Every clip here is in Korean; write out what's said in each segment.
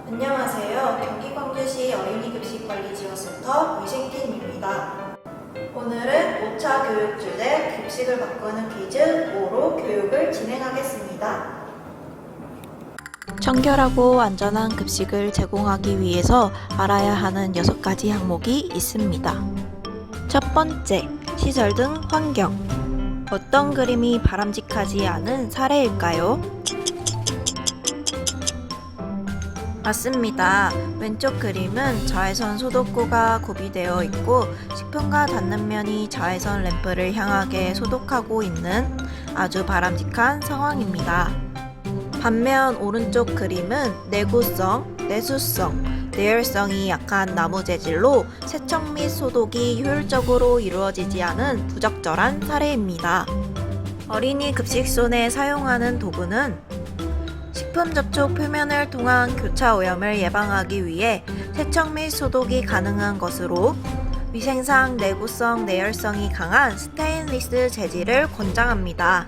안녕하세요. 경기 광주시 어린이급식관리지원센터 위생팀입니다. 오늘은 5차 교육 주제 급식을 바꾸는 퀴즈 5로 교육을 진행하겠습니다. 청결하고 안전한 급식을 제공하기 위해서 알아야 하는 6가지 항목이 있습니다. 첫 번째, 시설 등 환경. 어떤 그림이 바람직하지 않은 사례일까요? 맞습니다. 왼쪽 그림은 자외선 소독구가 구비되어 있고 식품과 닿는 면이 자외선 램프를 향하게 소독하고 있는 아주 바람직한 상황입니다. 반면 오른쪽 그림은 내구성, 내수성, 내열성이 약한 나무 재질로 세척 및 소독이 효율적으로 이루어지지 않은 부적절한 사례입니다. 어린이 급식손에 사용하는 도구는 식품 접촉 표면을 통한 교차 오염을 예방하기 위해 세척 및 소독이 가능한 것으로 위생상 내구성, 내열성이 강한 스테인리스 재질을 권장합니다.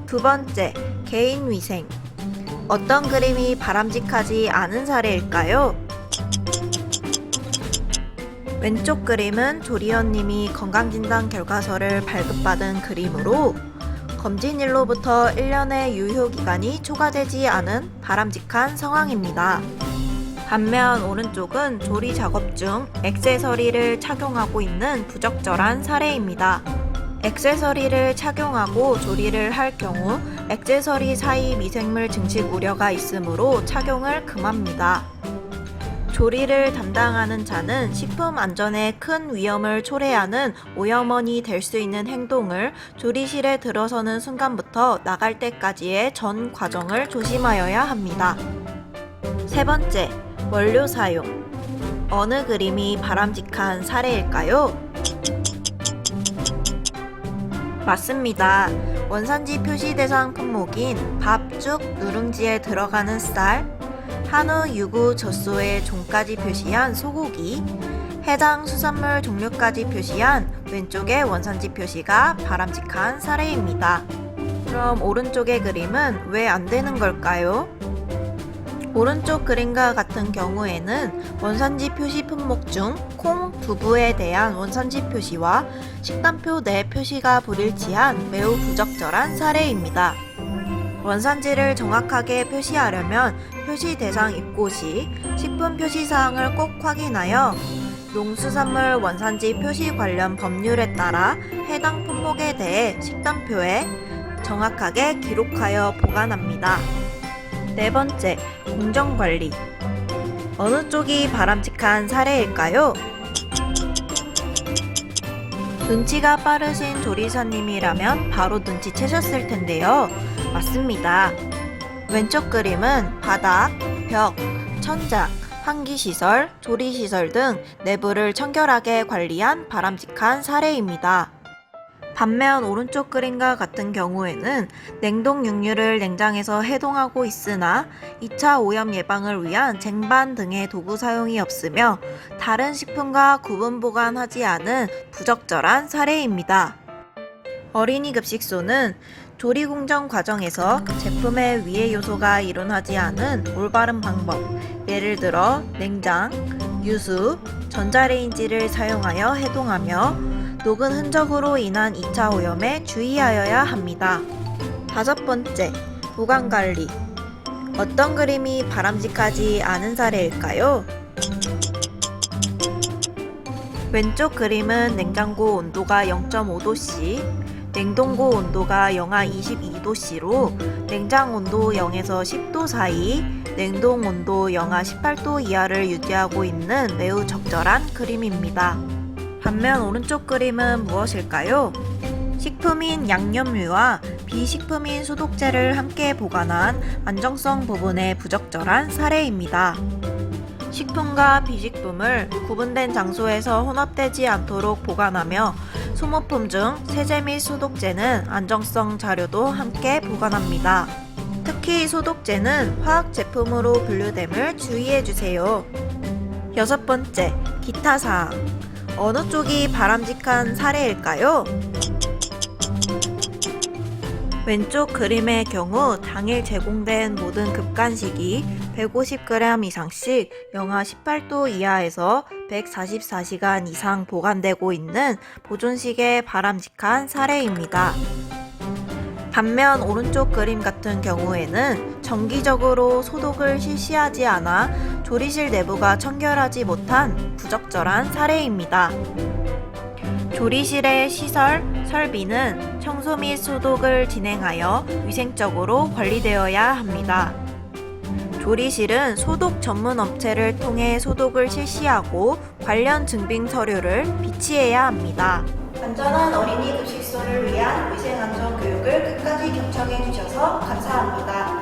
두 번째, 개인 위생. 어떤 그림이 바람직하지 않은 사례일까요? 왼쪽 그림은 조리원님이 건강진단 결과서를 발급받은 그림으로 검진일로부터 1년의 유효기간이 초과되지 않은 바람직한 상황입니다. 반면 오른쪽은 조리 작업 중 액세서리를 착용하고 있는 부적절한 사례입니다. 액세서리를 착용하고 조리를 할 경우 액세서리 사이 미생물 증식 우려가 있으므로 착용을 금합니다. 조리를 담당하는 자는 식품 안전에 큰 위험을 초래하는 오염원이 될 수 있는 행동을 조리실에 들어서는 순간부터 나갈 때까지의 전 과정을 조심하여야 합니다. 세 번째, 원료 사용. 어느 그림이 바람직한 사례일까요? 맞습니다. 원산지 표시 대상 품목인 밥, 죽, 누룽지에 들어가는 쌀, 한우, 유구, 젖소의 종까지 표시한 소고기, 해당 수산물 종류까지 표시한 왼쪽의 원산지 표시가 바람직한 사례입니다. 그럼 오른쪽의 그림은 왜 안 되는 걸까요? 오른쪽 그림과 같은 경우에는 원산지 표시 품목 중 콩, 두부에 대한 원산지 표시와 식단표 내 표시가 불일치한 매우 부적절한 사례입니다. 원산지를 정확하게 표시하려면 표시 대상 입고 시 식품 표시 사항을 꼭 확인하여 농수산물 원산지 표시 관련 법률에 따라 해당 품목에 대해 식단표에 정확하게 기록하여 보관합니다. 네 번째, 공정관리. 어느 쪽이 바람직한 사례일까요? 눈치가 빠르신 조리사님이라면 바로 눈치채셨을 텐데요. 맞습니다. 왼쪽 그림은 바닥, 벽, 천장, 환기시설, 조리시설 등 내부를 청결하게 관리한 바람직한 사례입니다. 반면 오른쪽 그림과 같은 경우에는 냉동 육류를 냉장에서 해동하고 있으나 2차 오염 예방을 위한 쟁반 등의 도구 사용이 없으며 다른 식품과 구분 보관하지 않은 부적절한 사례입니다. 어린이 급식소는 조리 공정 과정에서 제품의 위해 요소가 일어나지 않은 올바른 방법, 예를 들어 냉장, 유수, 전자레인지를 사용하여 해동하며 녹은 흔적으로 인한 2차 오염에 주의하여야 합니다. 다섯 번째, 보관관리. 어떤 그림이 바람직하지 않은 사례일까요? 왼쪽 그림은 냉장고 온도가 0.5도씨, 냉동고 온도가 영하 22도씨로 냉장 온도 0에서 10도 사이, 냉동 온도 영하 18도 이하를 유지하고 있는 매우 적절한 그림입니다. 반면 오른쪽 그림은 무엇일까요? 식품인 양념류와 비식품인 소독제를 함께 보관한 안정성 부분의 부적절한 사례입니다. 식품과 비식품을 구분된 장소에서 혼합되지 않도록 보관하며 소모품 중 세제 및 소독제는 안정성 자료도 함께 보관합니다. 특히 소독제는 화학 제품으로 분류됨을 주의해주세요. 여섯 번째, 기타 사항. 어느 쪽이 바람직한 사례일까요? 왼쪽 그림의 경우 당일 제공된 모든 급간식이 150g 이상씩 영하 18도 이하에서 144시간 이상 보관되고 있는 보존식의 바람직한 사례입니다. 반면 오른쪽 그림 같은 경우에는 정기적으로 소독을 실시하지 않아 조리실 내부가 청결하지 못한 부적절한 사례입니다. 조리실의 시설, 설비는 청소 및 소독을 진행하여 위생적으로 관리되어야 합니다. 조리실은 소독 전문 업체를 통해 소독을 실시하고 관련 증빙 서류를 비치해야 합니다. 안전한 어린이 급식소를 위한 위생안전 교육을 끝까지 경청해 주셔서 감사합니다.